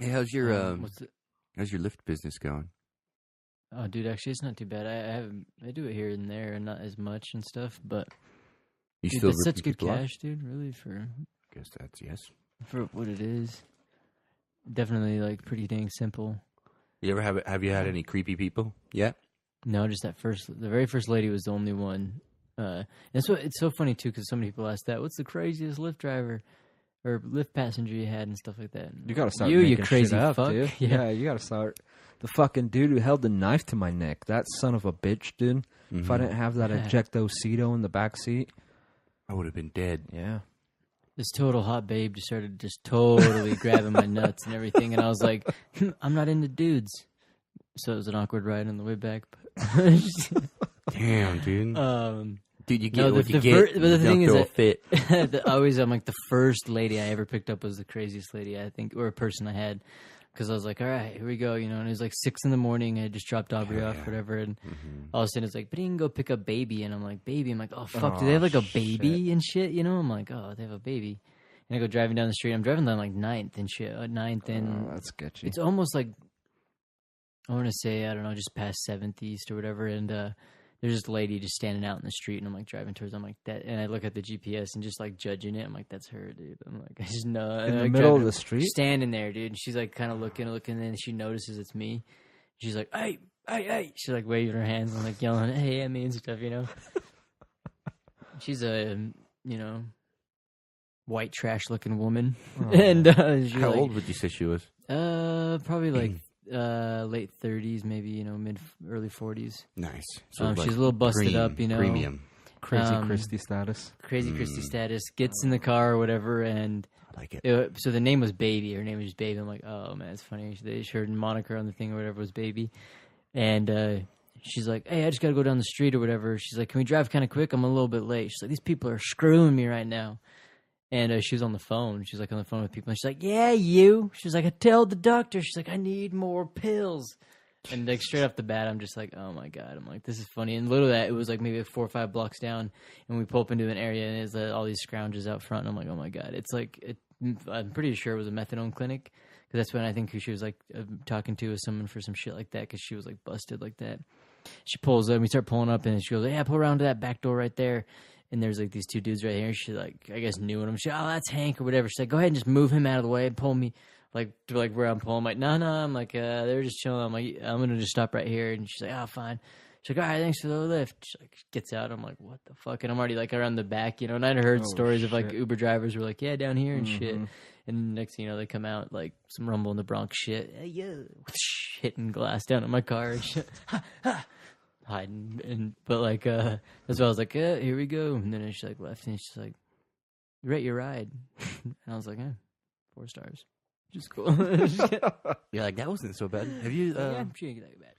Hey, how's your Lyft business going? Oh, dude, actually, it's not too bad. I do it here and there, and not as much and stuff. But You dude, still that's such ripping good people off? cash, dude. Really, for I guess that's yes. what it is. Definitely, like, pretty dang simple. You ever have you had any creepy people? Yeah. No, just the very first lady was the only one. That's what it's so funny too, because so many people ask that. What's the craziest Lyft driver or Lyft passenger you had and stuff like that? You gotta start you making crazy shit up, fuck. dude. Yeah. You gotta start. The fucking dude who held the knife to my neck. That son of a bitch, dude. Mm-hmm. If I didn't have that ejectocito in the back seat, I would have been dead. yeah. This total hot babe just started totally grabbing my nuts and everything, and I was like, I'm not into dudes. So it was an awkward ride on the way back. But Damn, dude. Dude, you get no, what you get. But the thing is that fit. I'm like, the first lady I ever picked up was the craziest lady I think, or a person I had. Because I was like, all right, here we go, you know. And it was like 6 a.m. I just dropped Aubrey off, whatever. And all of a sudden it's like, but you can go pick up baby. And I'm like, baby? I'm like, oh, fuck, do they have like a baby and shit? You know? I'm like, oh, they have a baby. And I go driving down the street. I'm driving down like 9th and shit. 9th and... that's sketchy. It's almost like, I want to say, I don't know, just past 7th East or whatever. And there's this lady just standing out in the street. And I'm like driving towards her. I'm like, that. And I look at the GPS and just like judging it. I'm like, that's her, dude. I'm like, I just know. In the middle of the street? Standing there, dude. And she's like kind of looking. And then she notices it's me. She's like, hey. She's like waving her hands and like yelling, hey, at me and stuff, you know. She's a, you know, white trash looking woman. Oh. And How old would you say she was? Probably like late 30s, maybe, you know, early 40s. Nice. She's a little busted up, you know. Premium. Crazy Christie status. Crazy Christie status. Gets in the car or whatever, and I like it. So the name was Baby. Her name was just Baby. I'm like, oh man, it's funny. Her moniker on the thing or whatever was Baby, and she's like, hey, I just gotta go down the street or whatever. She's like, can we drive kind of quick? I'm a little bit late. She's like, these people are screwing me right now. And she was on the phone. She's like on the phone with people. And she's like, yeah, you. She's like, I told the doctor. She's like, I need more pills. And like straight off the bat, I'm just like, oh my God. I'm like, this is funny. And literally it was like maybe 4 or 5 blocks down. And we pull up into an area and there's all these scrounges out front. And I'm like, oh my God. It's like, I'm pretty sure it was a methadone clinic. Because that's when I think she was like talking to someone for some shit like that. Because she was like busted like that. She pulls up. We start pulling up and she goes, yeah, pull around to that back door right there. And there's like these 2 dudes right here. She like, I guess knew him. She's like, oh, that's Hank or whatever. She's like, go ahead and just move him out of the way and pull me like to like where I'm pulling. I'm like, no. I'm like, they're just chilling. I'm like, I'm gonna just stop right here. And she's like, oh, fine. She's like, all right, thanks for the lift. She like gets out. I'm like, what the fuck? And I'm already like around the back, you know. And I'd heard stories of like Uber drivers were like, yeah, down here and shit. And next thing you know, they come out like some Rumble in the Bronx shit. Hey, yeah, hitting glass down in my car and shit. Hiding, but like that's why I was like, here we go. And then she like left and she's like, you rate your ride. And I was like, 4 stars, which is cool. You're like, that wasn't so bad. Have you yeah, she didn't get that bad.